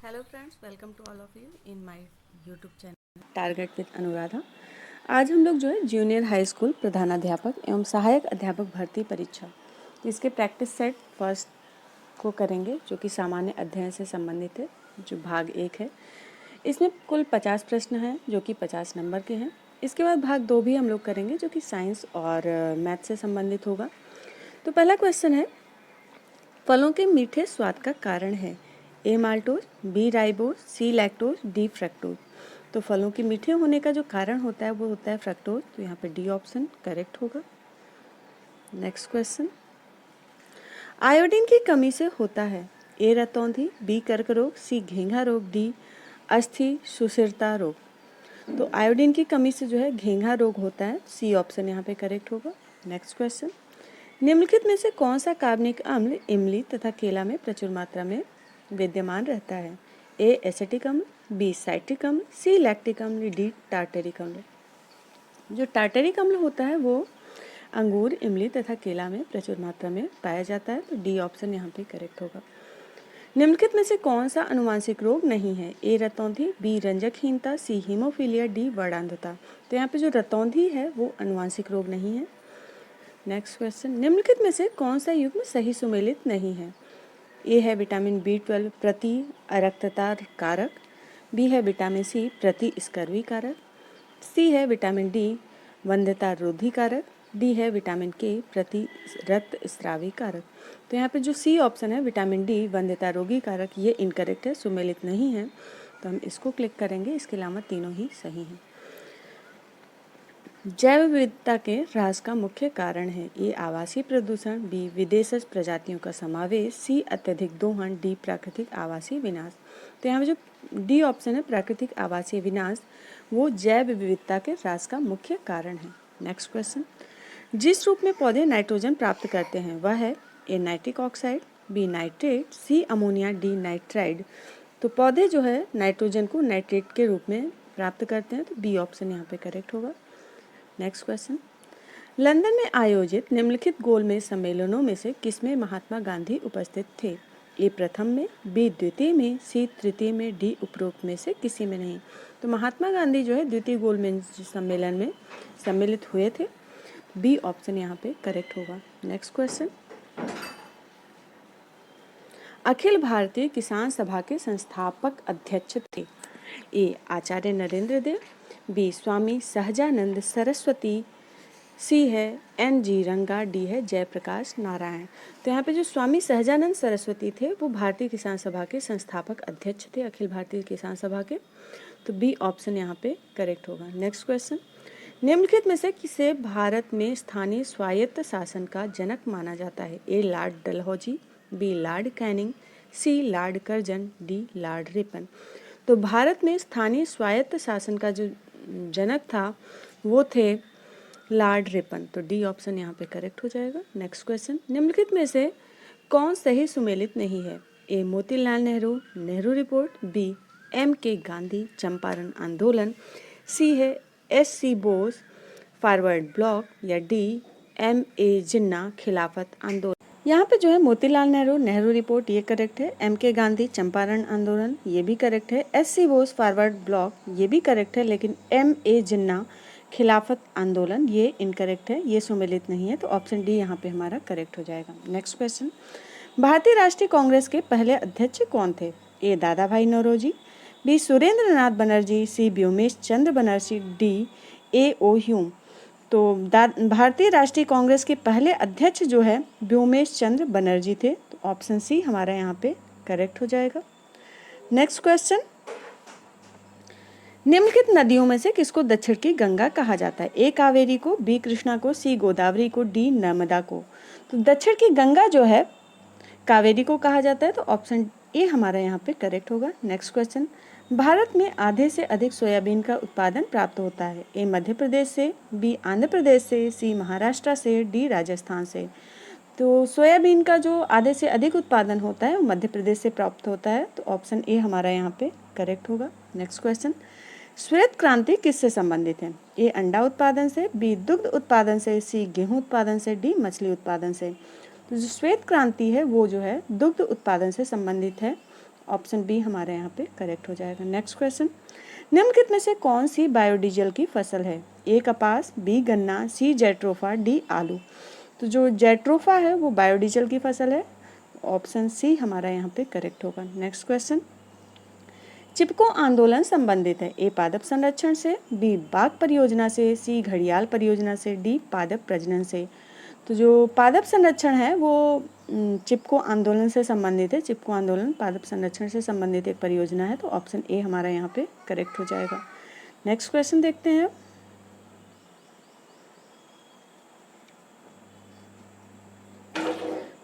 Hello friends, welcome to all of you in my YouTube channel target with Anuradha. आज हम लोग जो है जूनियर हाई स्कूल प्रधानाध्यापक एवं सहायक अध्यापक भर्ती परीक्षा इसके प्रैक्टिस सेट फर्स्ट को करेंगे, जो कि सामान्य अध्ययन से संबंधित है, जो भाग 1 है। इसमें कुल 50 प्रश्न हैं जो कि 50 नंबर के हैं। इसके बाद भाग 2 भी हम लोग करेंगे, जो कि साइंस और मैथ से संबंधित होगा। तो पहला क्वेश्चन है, फलों के मीठे स्वाद का कारण है ए माल्टोज, बी राइबोज, सी लैक्टोज, डी फ्रक्टोज। तो फलों के मीठे होने का जो कारण होता है वो होता है फ्रक्टोज। तो यहाँ पे डी ऑप्शन करेक्ट होगा। नेक्स्ट क्वेश्चन, आयोडीन की कमी से होता है ए रतौंधी, बी कर्क रोग, सी घेंघा रोग, डी अस्थि सुषिरता रोग। तो आयोडीन की कमी से जो है घेंघा रोग होता है, सी ऑप्शन यहाँ पे करेक्ट होगा। नेक्स्ट क्वेश्चन, निम्नलिखित में से कौन सा कार्बनिक अम्ल इमली तथा केला में प्रचुर मात्रा में विद्यमान रहता है ए एसिटिक अम्ल, बी साइट्रिक अम्ल, सी लैक्टिक अम्ल, डी टार्टरिक अम्ल। जो टार्टरिक अम्ल होता है वो अंगूर, इमली तथा केला में प्रचुर मात्रा में पाया जाता है। तो डी ऑप्शन यहाँ पे करेक्ट होगा। निम्नलिखित में से कौन सा अनुवांशिक रोग नहीं है ए रतौंधी, बी रंजकहीनता, सी हीमोफीलिया, डी वर्णांधता। तो यहाँ पे जो रतौंधी है वो अनुवांशिक रोग नहीं है। नेक्स्ट क्वेश्चन, निम्नलिखित में से कौन सा युग्म सही सुमेलित नहीं है ए है विटामिन B12 प्रति अरक्तता कारक, बी है विटामिन सी प्रति स्कर्वी कारक, सी है विटामिन डी वंध्यता रोधी कारक, डी है विटामिन के प्रति रक्त स्रावी कारक। तो यहाँ पे जो सी ऑप्शन है विटामिन डी वंध्यता रोगी कारक, ये इनकरेक्ट है, सुमेलित नहीं है। तो हम इसको क्लिक करेंगे। इसके अलावा तीनों ही सही हैं। जैव विविधता के ह्रास का मुख्य कारण है ए आवासीय प्रदूषण, बी विदेशज प्रजातियों का समावेश, सी अत्यधिक दोहन, डी प्राकृतिक आवासीय विनाश। तो यहाँ पे जो डी ऑप्शन है प्राकृतिक आवासीय विनाश, वो जैव विविधता के ह्रास का मुख्य कारण है। नेक्स्ट क्वेश्चन, जिस रूप में पौधे नाइट्रोजन प्राप्त करते हैं वह है ए नाइट्रिक ऑक्साइड, बी नाइट्रेट, सी अमोनिया, डी नाइट्राइड। तो पौधे जो है नाइट्रोजन को नाइट्रेट के रूप में प्राप्त करते हैं। तो बी ऑप्शन यहाँ पे करेक्ट होगा। नेक्स्ट क्वेश्चन, लंदन में आयोजित निम्नलिखित गोलमेज सम्मेलनों में से किसमें महात्मा गांधी उपस्थित थे ए प्रथम में, बी द्वितीय में, सी तृतीय में, डी उपरोक्त में से किसी में नहीं। तो महात्मा गांधी जो है द्वितीय गोलमेज सम्मेलन में सम्मिलित हुए थे। बी ऑप्शन यहाँ पे करेक्ट होगा। नेक्स्ट क्वेश्चन, अखिल भारतीय किसान सभा के संस्थापक अध्यक्ष थे ए आचार्य नरेंद्र देव, बी स्वामी सहजानंद सरस्वती, सी है N.G. रंगा, डी है जयप्रकाश नारायण। तो यहाँ पे जो स्वामी सहजानंद सरस्वती थे वो भारतीय किसान सभा के संस्थापक अध्यक्ष थे, अखिल भारतीय किसान सभा के। तो बी ऑप्शन यहाँ पे करेक्ट होगा। नेक्स्ट क्वेश्चन, निम्नलिखित में से किसे भारत में स्थानीय स्वायत्त शासन का जनक माना जाता है A lord Dalhousie, B lord Canning, C lord Curzon, D lord Ripon. तो भारत में स्थानीय स्वायत्त शासन का जो जनक था वो थे लॉर्ड रिपन। तो डी ऑप्शन यहाँ पे करेक्ट हो जाएगा। नेक्स्ट क्वेश्चन, निम्नलिखित में से कौन सही सुमेलित नहीं है A Motilal Nehru, Nehru report, B M.K. Gandhi Champaran आंदोलन, सी है S.C. बोस फॉरवर्ड ब्लॉक, या डी M.A. जिन्ना खिलाफत आंदोलन। यहाँ पे जो है मोतीलाल नेहरू, नेहरू रिपोर्ट, ये करेक्ट है। M.K. गांधी चंपारण आंदोलन, ये भी करेक्ट है। S.C. बोस फॉरवर्ड ब्लॉक, ये भी करेक्ट है। लेकिन M.A. जिन्ना खिलाफत आंदोलन ये इनकरेक्ट है, ये सुमेलित नहीं है। तो ऑप्शन डी यहाँ पे हमारा करेक्ट हो जाएगा। नेक्स्ट क्वेश्चन, भारतीय राष्ट्रीय कांग्रेस के पहले अध्यक्ष कौन थे ए दादा भाई नौरोजी, बी सुरेंद्र नाथ बनर्जी, सी व्योमेश चंद्र बनर्जी, डी A.O. ह्यूम। तो भारतीय राष्ट्रीय कांग्रेस के पहले अध्यक्ष जो है व्योमेश चंद्र बनर्जी थे। तो ऑप्शन सी हमारा यहाँ पे करेक्ट हो जाएगा। नेक्स्ट क्वेश्चन, निम्नलिखित नदियों में से किसको दक्षिण की गंगा कहा जाता है ए कावेरी को, बी कृष्णा को, सी गोदावरी को, डी नर्मदा को। तो दक्षिण की गंगा जो है कावेरी को कहा जाता है। तो ऑप्शन ए हमारा यहाँ पे करेक्ट होगा। नेक्स्ट क्वेश्चन, भारत में आधे से अधिक सोयाबीन का उत्पादन प्राप्त होता है ए मध्य प्रदेश से, बी आंध्र प्रदेश से, सी महाराष्ट्र से, डी राजस्थान से। तो सोयाबीन का जो आधे से अधिक उत्पादन होता है वो मध्य प्रदेश से प्राप्त होता है। तो ऑप्शन ए हमारा यहाँ पे करेक्ट होगा। नेक्स्ट क्वेश्चन, श्वेत क्रांति किससे संबंधित है ए अंडा उत्पादन से, बी दुग्ध उत्पादन से, सी गेहूं उत्पादन से, डी मछली उत्पादन से। तो जो श्वेत क्रांति है वो जो है दुग्ध उत्पादन से संबंधित है। ऑप्शन बी हमारे यहाँ पे करेक्ट हो जाएगा। नेक्स्ट क्वेश्चन, निम्नलिखित में से कौन सी बायोडीजल की फसल है? ए कपास, बी गन्ना, सी जेट्रोफा, डी आलू। तो जो जेट्रोफा है वो बायोडीजल की फसल है, ऑप्शन सी हमारा यहाँ पे करेक्ट होगा। नेक्स्ट क्वेश्चन, चिपको आंदोलन संबंधित है? ए पादप संरक्षण से, बी बाघ परियोजना से, सी घड़ियाल परियोजना से, डी पादप प्रजनन से। तो जो पादप संरक्षण है वो चिपको आंदोलन से संबंधित है। चिपको आंदोलन पादप संरक्षण से संबंधित एक परियोजना है, तो ऑप्शन ए हमारा यहाँ पे करेक्ट हो जाएगा। नेक्स्ट क्वेश्चन देखते हैं।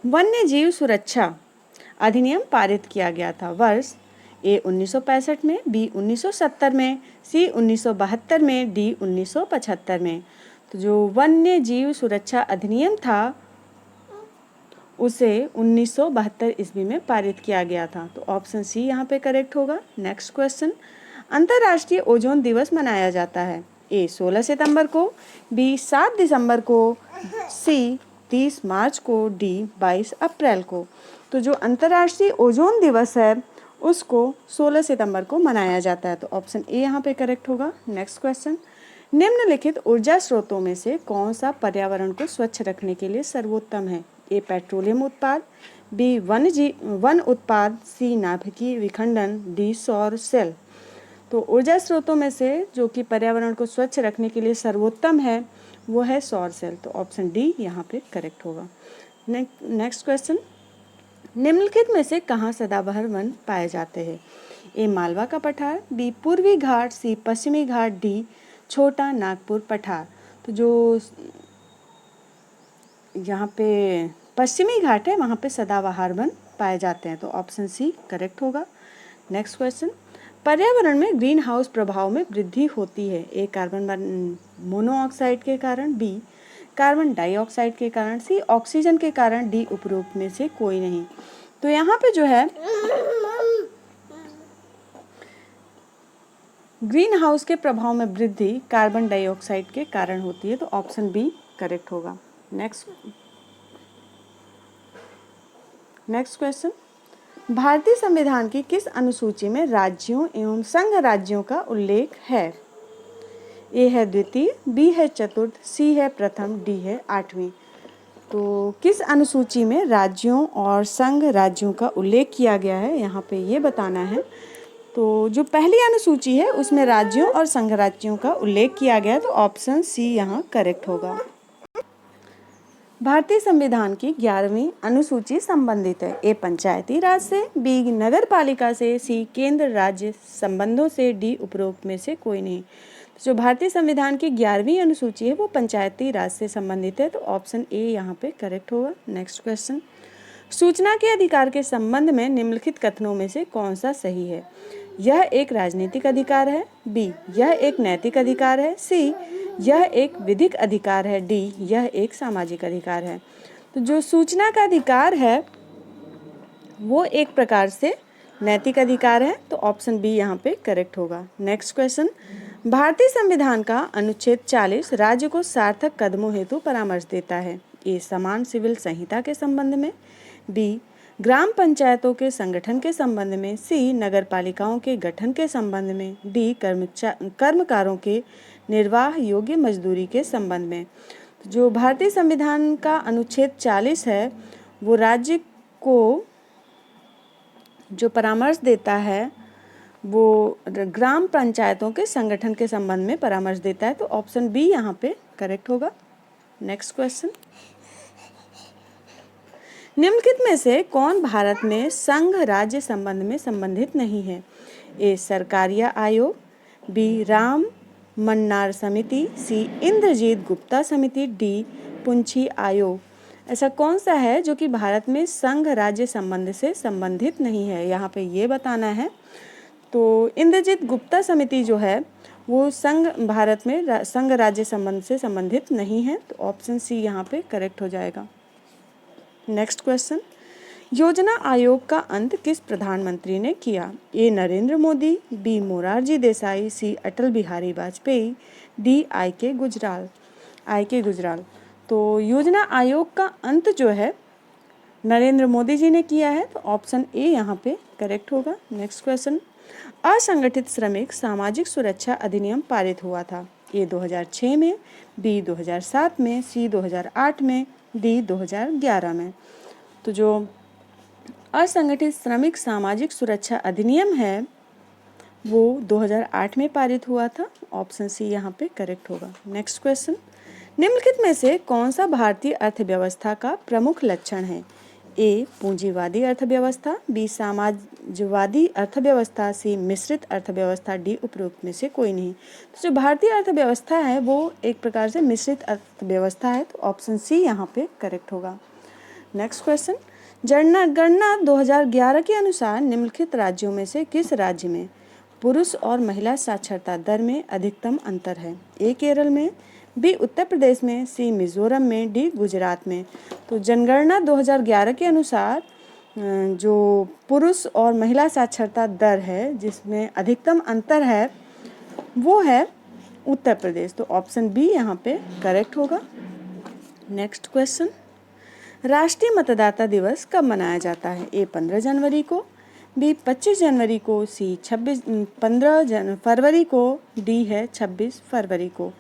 वन्य जीव सुरक्षा अधिनियम पारित किया गया था वर्ष ए 1965 में, बी 1970 में, सी 1972 में, डी 1975 में। तो जो वन्य जीव सुरक्षा अधिनियम था उसे 1972 ईस्वी में पारित किया गया था, तो ऑप्शन सी यहाँ पे करेक्ट होगा। नेक्स्ट क्वेश्चन, अंतर्राष्ट्रीय ओजोन दिवस मनाया जाता है? ए 16 सितंबर को, बी 7 दिसंबर को, सी 30 मार्च को, डी 22 अप्रैल को। तो जो अंतर्राष्ट्रीय ओजोन दिवस है उसको 16 सितंबर को मनाया जाता है, तो ऑप्शन ए यहाँ पे करेक्ट होगा। नेक्स्ट क्वेश्चन, निम्नलिखित ऊर्जा स्रोतों में से कौन सा पर्यावरण को स्वच्छ रखने के लिए सर्वोत्तम है? ए पेट्रोलियम उत्पाद, बी वन उत्पाद, सी नाभिकीय विखंडन, डी सौर सेल। तो ऊर्जा स्रोतों में से जो कि पर्यावरण को स्वच्छ रखने के लिए सर्वोत्तम है वो है सौर सेल, तो ऑप्शन डी यहाँ पे करेक्ट होगा। नेक्स्ट क्वेश्चन, निम्नलिखित में से कहाँ सदाबहार वन पाए जाते हैं? ए मालवा का पठार, बी पूर्वी घाट, सी पश्चिमी घाट, डी छोटा नागपुर पठार। तो जो यहाँ पे पश्चिमी घाट है वहाँ पे सदाबहार वन पाए जाते हैं, तो ऑप्शन सी करेक्ट होगा। नेक्स्ट क्वेश्चन, पर्यावरण में ग्रीन हाउस प्रभाव में वृद्धि होती है? ए कार्बन मोनोऑक्साइड के कारण, बी कार्बन डाइऑक्साइड के कारण, सी ऑक्सीजन के कारण, डी उपरोक्त में से कोई नहीं। तो यहाँ पे जो है ग्रीन हाउस के प्रभाव में वृद्धि कार्बन डाइऑक्साइड के कारण होती है, तो ऑप्शन बी करेक्ट होगा। नेक्स्ट क्वेश्चन, भारतीय संविधान की किस अनुसूची में राज्यों एवं संघ राज्यों का उल्लेख है? ए है द्वितीय, बी है चतुर्थ, सी है प्रथम, डी है 8वीं। तो किस अनुसूची में राज्यों और संघ राज्यों का उल्लेख किया गया है यहाँ पे ये बताना है। तो जो पहली अनुसूची है उसमें राज्यों और संघ राज्यों का उल्लेख किया गया है, तो ऑप्शन सी यहाँ करेक्ट होगा। भारतीय संविधान की 11वीं अनुसूची संबंधित है? ए पंचायती राज से, बी नगर पालिका से, सी केंद्र राज्य संबंधों से, डी उपरोक्त में से कोई नहीं। जो भारतीय संविधान की 11वीं अनुसूची है वो पंचायती राज से संबंधित है, तो ऑप्शन ए यहाँ पे करेक्ट होगा। नेक्स्ट क्वेश्चन, सूचना के अधिकार के संबंध में निम्नलिखित कथनों में से कौन सा सही है? यह एक राजनीतिक अधिकार है, बी यह एक नैतिक अधिकार है, सी यह एक विधिक अधिकार है, डी यह एक सामाजिक अधिकार है। तो जो सूचना का अधिकार है वो एक प्रकार से नैतिक अधिकार है, तो ऑप्शन बी यहाँ पे करेक्ट होगा। नेक्स्ट क्वेश्चन, भारतीय संविधान का अनुच्छेद 40 राज्य को सार्थक कदमों हेतु परामर्श देता है? ए समान सिविल संहिता के संबंध में, बी ग्राम पंचायतों के संगठन के संबंध में, सी नगर पालिकाओं के गठन के संबंध में, डी कर्मकारों के निर्वाह योग्य मजदूरी के संबंध में। जो भारतीय संविधान का अनुच्छेद 40 है वो राज्य को जो परामर्श देता है वो ग्राम पंचायतों के संगठन के संबंध में परामर्श देता है, तो ऑप्शन बी यहाँ पे करेक्ट होगा। नेक्स्ट क्वेश्चन, निम्नलिखित में से कौन भारत में संघ राज्य संबंध में संबंधित नहीं है? ए सरकारिया आयोग, बी राम मन्नार समिति, सी इंद्रजीत गुप्ता समिति, डी पुंछी आयोग। ऐसा कौन सा है जो कि भारत में संघ राज्य संबंध से संबंधित नहीं है, यहाँ पे ये बताना है। तो इंद्रजीत गुप्ता समिति जो है वो भारत में संघ राज्य संबंध से संबंधित नहीं है, तो ऑप्शन सी यहाँ पे करेक्ट हो जाएगा। नेक्स्ट क्वेश्चन, योजना आयोग का अंत किस प्रधानमंत्री ने किया? A Narendra Modi, B Morarji Desai, C Atal Bihari Vajpayee, D I K Gujral. तो योजना आयोग का अंत जो है नरेंद्र मोदी जी ने किया है, तो ऑप्शन ए यहाँ पे करेक्ट होगा। नेक्स्ट क्वेश्चन, असंगठित श्रमिक सामाजिक सुरक्षा अधिनियम पारित हुआ था। ए 2006 में, बी 2007 में, सी 2008 में, डी 2011 में। तो जो असंगठित श्रमिक सामाजिक सुरक्षा अधिनियम है वो 2008 में पारित हुआ था। ऑप्शन सी यहाँ पे करेक्ट होगा। नेक्स्ट क्वेश्चन, निम्नलिखित में से कौन सा भारतीय अर्थव्यवस्था का प्रमुख लक्षण है? ए पूंजीवादी अर्थव्यवस्था, बी समाजवादी अर्थव्यवस्था, सी मिश्रित अर्थव्यवस्था, डी उपरोक्त में से कोई नहीं। तो जो भारतीय अर्थव्यवस्था है वो एक प्रकार से मिश्रित अर्थव्यवस्था है, तो ऑप्शन सी यहाँ पे करेक्ट होगा। नेक्स्ट क्वेश्चन, जनगणना 2011 के अनुसार निम्नलिखित राज्यों में से किस राज्य में पुरुष और महिला साक्षरता दर में अधिकतम अंतर है? ए केरल में, बी उत्तर प्रदेश में, सी मिजोरम में, डी गुजरात में। तो जनगणना 2011 के अनुसार जो पुरुष और महिला साक्षरता दर है जिसमें अधिकतम अंतर है वो है उत्तर प्रदेश, तो ऑप्शन बी यहाँ पे करेक्ट होगा। नेक्स्ट क्वेश्चन, राष्ट्रीय मतदाता दिवस कब मनाया जाता है? ए 15 जनवरी को, बी 25 जनवरी को, सी 15 फरवरी को, डी है 26 फरवरी को।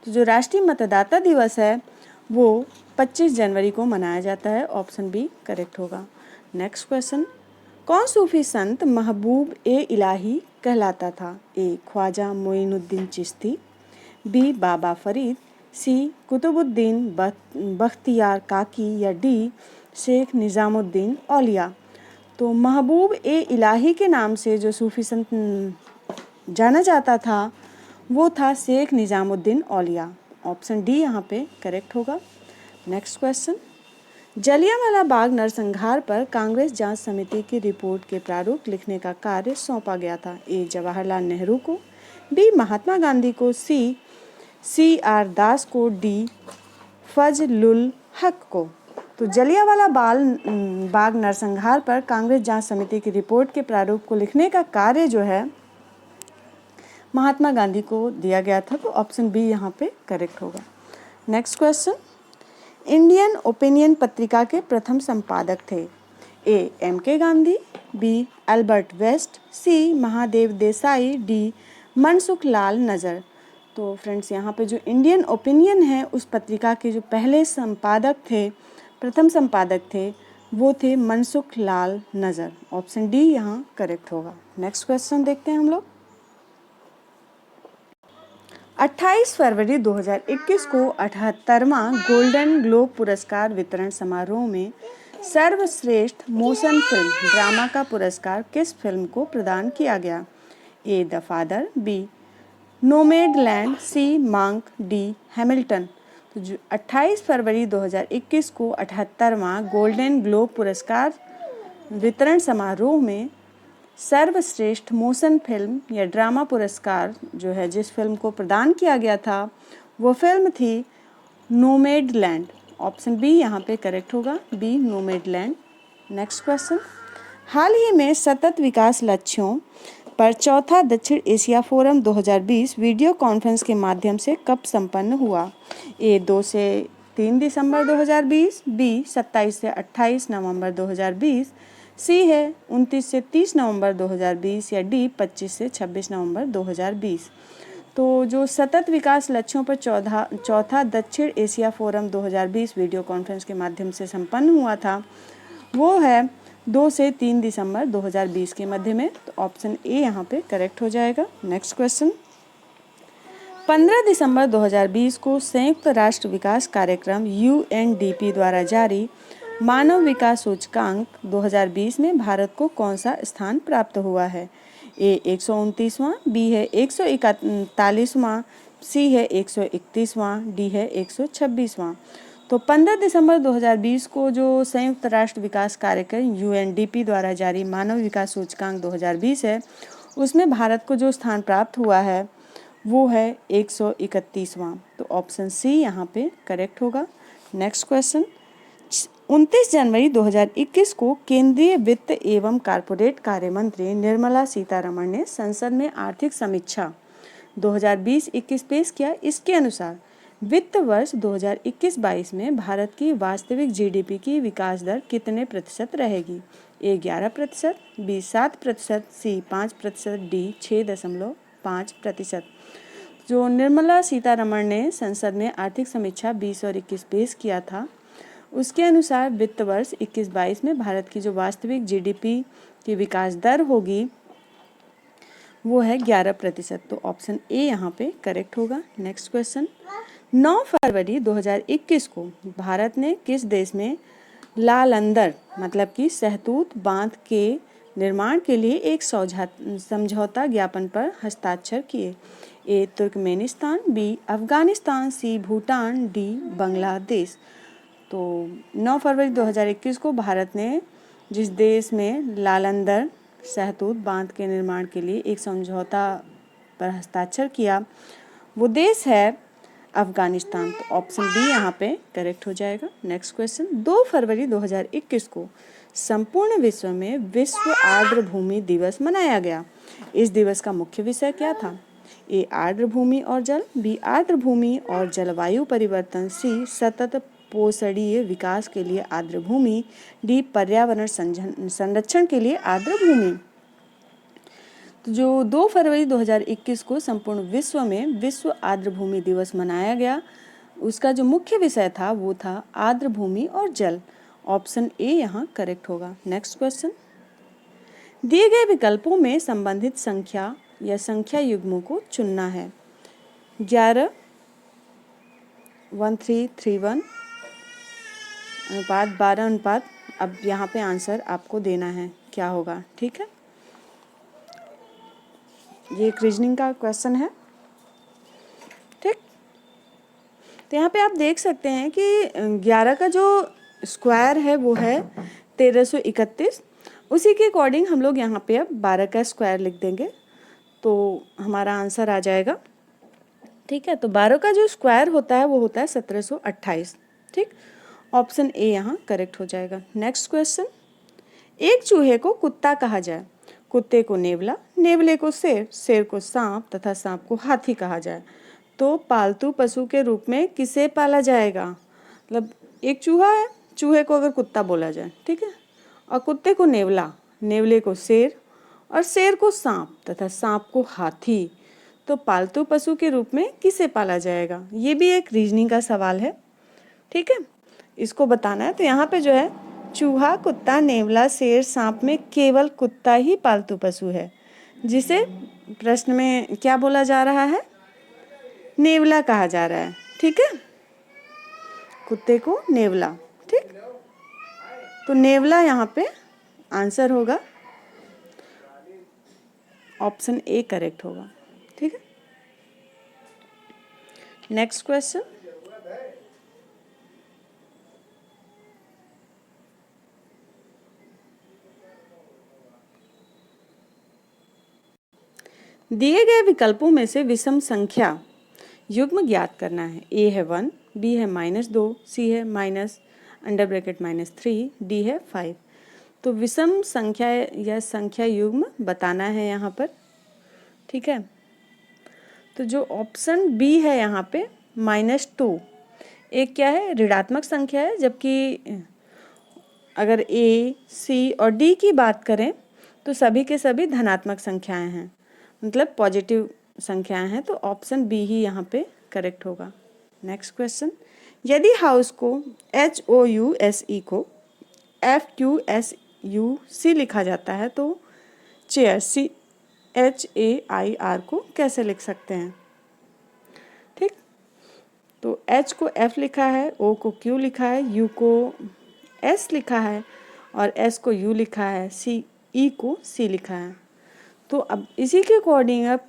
तो जो राष्ट्रीय मतदाता दिवस है वो 25 जनवरी को मनाया जाता है। ऑप्शन बी करेक्ट होगा। नेक्स्ट क्वेश्चन, कौन सूफी संत महबूब ए इलाही कहलाता था? ए ख्वाजा मोइनुद्दीन चिश्ती, बी बाबा फरीद, सी कुतुबुद्दीन बख्तियार काकी, या डी शेख निज़ामुद्दीन औलिया। तो महबूब ए इलाही के नाम से जो सूफी संत जाना जाता था वो था शेख निज़ामुद्दीन औलिया। ऑप्शन डी यहाँ पे करेक्ट होगा। नेक्स्ट क्वेश्चन, जलियांवाला बाग नरसंहार पर कांग्रेस जांच समिति की रिपोर्ट के प्रारूप लिखने का कार्य सौंपा गया था। ए जवाहरलाल नेहरू को, बी महात्मा गांधी को, सी आर दास को, डी फजलुल हक को। तो जलियांवाला बाग नरसंहार पर कांग्रेस जांच समिति की रिपोर्ट के प्रारूप को लिखने का कार्य जो है महात्मा गांधी को दिया गया था, तो ऑप्शन बी यहाँ पे करेक्ट होगा। नेक्स्ट क्वेश्चन, इंडियन ओपिनियन पत्रिका के प्रथम संपादक थे? ए एम के गांधी, बी अल्बर्ट वेस्ट, सी महादेव देसाई, डी मनसुख लाल नजर। तो फ्रेंड्स यहाँ पे जो इंडियन ओपिनियन है उस पत्रिका के जो पहले संपादक थे, प्रथम संपादक थे, वो थे मनसुख लाल नजर। ऑप्शन डी यहाँ करेक्ट होगा। नेक्स्ट क्वेश्चन देखते हैं हम लोग। 28 फरवरी 2021 को 78वां गोल्डन ग्लोब पुरस्कार वितरण समारोह में सर्वश्रेष्ठ मोशन फिल्म ड्रामा का पुरस्कार किस फिल्म को प्रदान किया गया? A the Father, B Nomadland, C Mank, D Hamilton. तो जो 28 फरवरी 2021 को 78वां गोल्डन ग्लोब पुरस्कार वितरण समारोह में सर्वश्रेष्ठ मोशन फिल्म या ड्रामा पुरस्कार जो है जिस फिल्म को प्रदान किया गया था वो फिल्म थी नोमैडलैंड। ऑप्शन बी यहाँ पे करेक्ट होगा, बी नोमैडलैंड। नेक्स्ट क्वेश्चन, हाल ही में सतत विकास लक्ष्यों पर चौथा दक्षिण एशिया फोरम 2020 वीडियो कॉन्फ्रेंस के माध्यम से कब संपन्न हुआ? ए 2 से 3 दिसंबर 2020, बी 27 से 28 नवंबर 2020, सी है 29 से 30 नवंबर 2020, या डी 25 से 26 नवंबर 2020। तो जो सतत विकास लक्ष्यों पर चौथा दक्षिण एशिया फोरम 2020 वीडियो कॉन्फ्रेंस के माध्यम से संपन्न हुआ था वो है 2 से 3 दिसंबर 2020 के मध्य में। तो ऑप्शन ए यहाँ पे करेक्ट हो जाएगा। नेक्स्ट क्वेश्चन, 15 दिसंबर 2020 को संयुक्त राष्ट्र विकास कार्यक्रम UNDP द्वारा जारी मानव विकास सूचकांक 2020 में भारत को कौन सा स्थान प्राप्त हुआ है? ए 129वां, बी है 141वां, सी है 131वां, डी है 126वां। तो 15 दिसंबर 2020 को जो संयुक्त राष्ट्र विकास कार्यक्रम UNDP द्वारा जारी मानव विकास सूचकांक 2020 है उसमें भारत को जो स्थान प्राप्त हुआ है वो है 131वां। तो ऑप्शन सी यहाँ पे करेक्ट होगा। नेक्स्ट क्वेश्चन, 29 जनवरी 2021 को केंद्रीय वित्त एवं कारपोरेट कार्य मंत्री निर्मला सीतारमण ने संसद में आर्थिक समीक्षा 2020-21 पेश किया। इसके अनुसार वित्त वर्ष 2021-22 में भारत की वास्तविक जीडीपी की विकास दर कितने प्रतिशत रहेगी? ए 11%, बी 7%, सी 5%, डी 6.5%। जो निर्मला सीतारमण ने संसद में आर्थिक समीक्षा 20 और 21 पेश किया था, उसके अनुसार वित्त वर्ष 21-22 में भारत की जो वास्तविक जीडीपी की विकास दर होगी वो है 11%। तो ऑप्शन ए यहाँ पे करेक्ट होगा। नेक्स्ट क्वेश्चन, 9 फरवरी 2021 को भारत ने किस देश में लालंदर मतलब कि सहतूत बांध के निर्माण के लिए एक समझौता ज्ञापन पर हस्ताक्षर किए? ए तुर्कमेनिस्तान, बी अफगानिस्तान, सी भूटान, डी बांग्लादेश। तो 9 फरवरी 2021 को भारत ने जिस देश में लालंदर सहतूत बांध के निर्माण के लिए एक समझौता पर हस्ताक्षर किया वो देश है अफगानिस्तान। तो ऑप्शन बी यहाँ पे करेक्ट हो जाएगा। नेक्स्ट क्वेश्चन, 2 फरवरी 2021 को संपूर्ण विश्व में विश्व आर्द्र भूमि दिवस मनाया गया। इस दिवस का मुख्य विषय क्या था? ए आर्द्र भूमि और जल, बी आर्द्र भूमि और जलवायु परिवर्तन, सी सतत पोषणीय विकास के लिए आर्द्र भूमि, डी पर्यावरण संरक्षण के लिए आर्द्र भूमि। तो जो 2 फरवरी 2021 को संपूर्ण विश्व में विश्व आर्द्र भूमि दिवस मनाया गया, उसका जो मुख्य विषय था वो था आर्द्र भूमि और जल। ऑप्शन ए यहाँ करेक्ट होगा। नेक्स्ट क्वेश्चन, दिए गए विकल्पों में संबंधित संख्या या संख्या युग्मों को चुनना है। 11, 1331 अनुपात 12 अनुपात। अब यहाँ पे आंसर आपको देना है, क्या होगा? ठीक है, ये एक रीजनिंग का क्वेश्चन है। ठीक, तो यहाँ पे आप देख सकते हैं कि 11 का जो स्क्वायर है वो है 1331। उसी के अकॉर्डिंग हम लोग यहाँ पे अब 12 का स्क्वायर लिख देंगे तो हमारा आंसर आ जाएगा। ठीक है, तो 12 का जो स्क्वायर होता है वो होता है 1728। ठीक, ऑप्शन ए यहाँ करेक्ट हो जाएगा। नेक्स्ट क्वेश्चन, एक चूहे को कुत्ता कहा जाए, कुत्ते को नेवला, नेवले को शेर, शेर को सांप तथा सांप को हाथी कहा जाए तो पालतू पशु के रूप में किसे पाला जाएगा? मतलब एक चूहा है, चूहे को अगर कुत्ता बोला जाए, ठीक है, और कुत्ते को नेवला, नेवले को शेर और शेर को सांप तथा सांप को हाथी, तो पालतू पशु के रूप में किसे पाला जाएगा? ये भी एक रीजनिंग का सवाल है। ठीक है, इसको बताना है। तो यहाँ पे जो है चूहा, कुत्ता, नेवला, शेर, सांप में केवल कुत्ता ही पालतू पशु है, जिसे प्रश्न में क्या बोला जा रहा है? नेवला कहा जा रहा है। ठीक है, कुत्ते को नेवला। ठीक, तो नेवला यहाँ पे आंसर होगा, ऑप्शन ए करेक्ट होगा। ठीक है, नेक्स्ट क्वेश्चन, दिए गए विकल्पों में से विषम संख्या युग्म ज्ञात करना है। ए है 1, बी है -2, सी है -(-3), डी है 5। तो विषम संख्या या संख्या युग्म बताना है यहाँ पर। ठीक है, तो जो ऑप्शन बी है यहाँ पे -2, एक क्या है? ऋणात्मक संख्या है, जबकि अगर ए, सी और डी की बात करें तो सभी के सभी धनात्मक संख्याएं हैं, मतलब पॉजिटिव संख्याएं हैं। तो ऑप्शन बी ही यहाँ पे करेक्ट होगा। नेक्स्ट क्वेश्चन, यदि हाउस को HOUSE को FQSUC लिखा जाता है तो चेयर CHAIR को कैसे लिख सकते हैं? ठीक, तो H को F लिखा है, O को Q लिखा है, U को S लिखा है और S को U लिखा है, E को C लिखा है। तो अब इसी के अकॉर्डिंग अब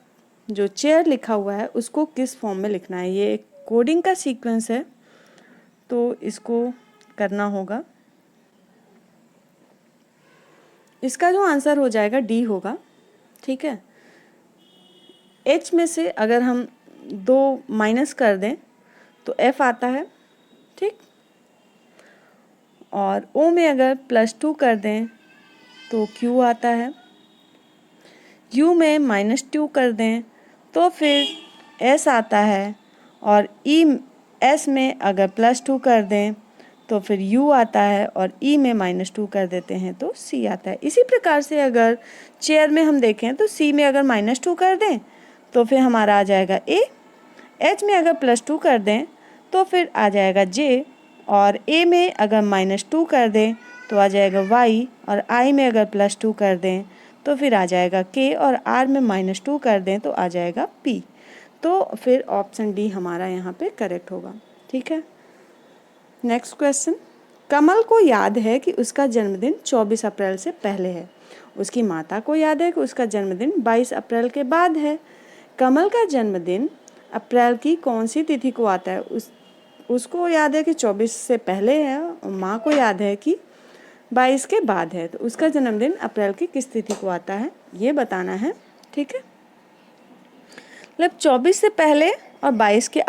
जो चेयर लिखा हुआ है उसको किस फॉर्म में लिखना है? ये एक कोडिंग का सीक्वेंस है, तो इसको करना होगा। इसका जो आंसर हो जाएगा डी होगा। ठीक है, H में से अगर हम 2 माइनस कर दें तो F आता है। ठीक, और O में अगर +2 कर दें तो Q आता है। U में -2 कर दें तो फिर S आता है और E S में अगर +2 कर दें तो फिर U आता है और E में -2 कर देते हैं तो C आता है। इसी प्रकार से अगर चेयर में हम देखें तो C में अगर -2 कर दें तो फिर हमारा आ जाएगा A, H में अगर +2 कर दें तो फिर आ जाएगा J, और A में अगर -2 कर दें तो आ जाएगा Y, और I में अगर +2 कर दें तो फिर आ जाएगा K, और R में -2 कर दें तो आ जाएगा P। तो फिर ऑप्शन डी हमारा यहाँ पे करेक्ट होगा। ठीक है, नेक्स्ट क्वेश्चन। कमल को याद है कि उसका जन्मदिन 24 अप्रैल से पहले है। उसकी माता को याद है कि उसका जन्मदिन 22 अप्रैल के बाद है। कमल का जन्मदिन अप्रैल की कौन सी तिथि को आता है? उसको याद है कि 24 से पहले है, और माँ को याद है कि 22 के बाद है। तो उसका जन्मदिन अप्रैल की किस तिथि को आता है, ये बताना है। ठीक है, मतलब 24 से पहले और 22 के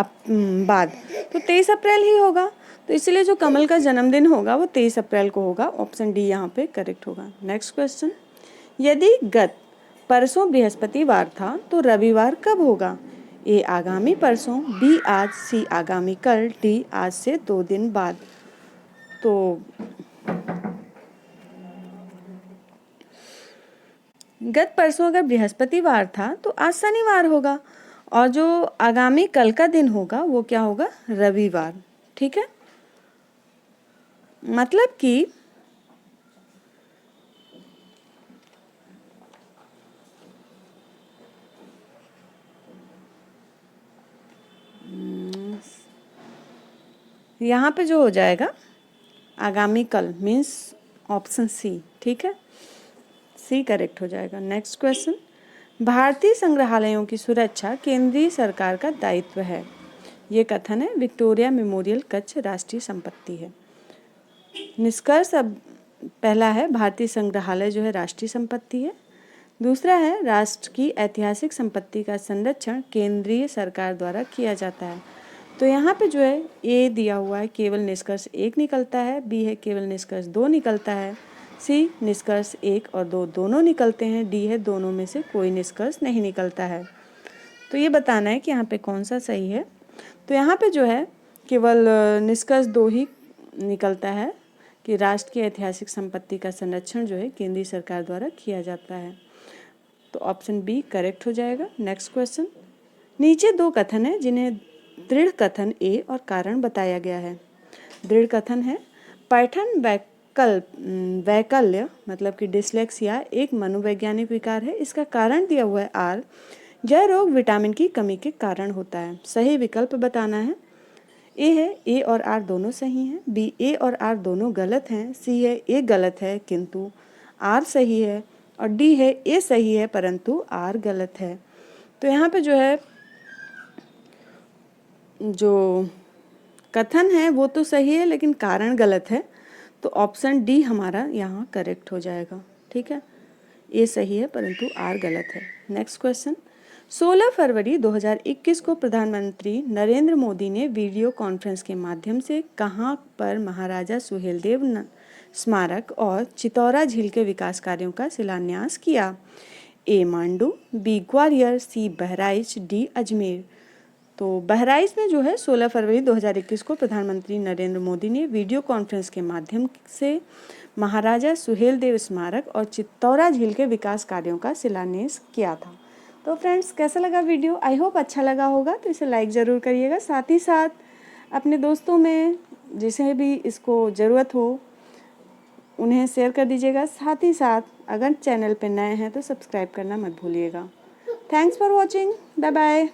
बाद, तो 23 अप्रैल ही होगा। तो इसलिए जो कमल का जन्मदिन होगा वो 23 अप्रैल को होगा। ऑप्शन डी यहाँ पे करेक्ट होगा। Next question. यदि गत परसों बृहस्पतिवार था तो रविवार कब होगा? ए आगामी परसों, बी आज, सी आगामी कल, डी आज से 2 दिन बाद। तो गत परसों अगर बृहस्पतिवार था तो आज शनिवार होगा, और जो आगामी कल का दिन होगा वो क्या होगा? रविवार। ठीक है, मतलब कि यहाँ पे जो हो जाएगा आगामी कल मीन्स ऑप्शन सी। ठीक है, सी करेक्ट हो जाएगा। Next question. भारतीय संग्रहालयों की सुरक्षा केंद्रीय सरकार का दायित्व है। ये कथन है विक्टोरिया मेमोरियल कच्छ राष्ट्रीय संपत्ति है। निष्कर्ष अब पहला है भारतीय संग्रहालय जो है राष्ट्रीय संपत्ति है। दूसरा है राष्ट्र की ऐतिहासिक संपत्ति का संरक्षण केंद्रीय सरकार द्वारा किया जाता है। तो यहाँ पे जो है ए दिया हुआ है केवल निष्कर्ष 1 निकलता है, बी है केवल निष्कर्ष 2 निकलता है, सी निष्कर्ष 1 और 2 दोनों निकलते हैं, डी है दोनों में से कोई निष्कर्ष नहीं निकलता है। तो ये बताना है कि यहाँ पे कौन सा सही है। तो यहाँ पे जो है केवल निष्कर्ष 2 ही निकलता है कि राष्ट्र की ऐतिहासिक संपत्ति का संरक्षण जो है केंद्रीय सरकार द्वारा किया जाता है। तो ऑप्शन बी करेक्ट हो जाएगा। Next question. नीचे 2 कथन है जिन्हें दृढ़ कथन ए और कारण बताया गया है। दृढ़ कथन है पैठन वैकल्य मतलब कि डिसलेक्सिया एक मनोवैज्ञानिक विकार है। इसका कारण दिया हुआ है आर। यह रोग विटामिन की कमी के कारण होता है। सही विकल्प बताना है। ए है ए और आर दोनों सही हैं, बी ए और आर दोनों गलत हैं, सी है ए गलत है किंतु आर सही है, और डी है ए सही है परंतु आर गलत है। तो यहाँ पे जो है जो कथन है वो तो सही है लेकिन कारण गलत है। तो ऑप्शन डी हमारा यहाँ करेक्ट हो जाएगा। ठीक है, ए सही है परंतु आर गलत है। Next question. 16 फरवरी 2021 को प्रधानमंत्री नरेंद्र मोदी ने वीडियो कॉन्फ्रेंस के माध्यम से कहाँ पर महाराजा सुहेलदेव स्मारक और चितौरा झील के विकास कार्यों का शिलान्यास किया? ए मांडू, बी ग्वालियर, सी बहराइच, डी अजमेर। तो बहराइच में जो है 16 फरवरी 2021 को प्रधानमंत्री नरेंद्र मोदी ने वीडियो कॉन्फ्रेंस के माध्यम से महाराजा सुहेलदेव स्मारक और चित्तौरा झील के विकास कार्यों का शिलान्यास किया था। तो फ्रेंड्स कैसा लगा वीडियो? आई होप अच्छा लगा होगा, तो इसे लाइक ज़रूर करिएगा। साथ ही साथ अपने दोस्तों में जिसे भी इसको ज़रूरत हो उन्हें शेयर कर दीजिएगा। साथ ही साथ अगर चैनल पर नए हैं तो सब्सक्राइब करना मत भूलिएगा। Thanks for watching, bye bye.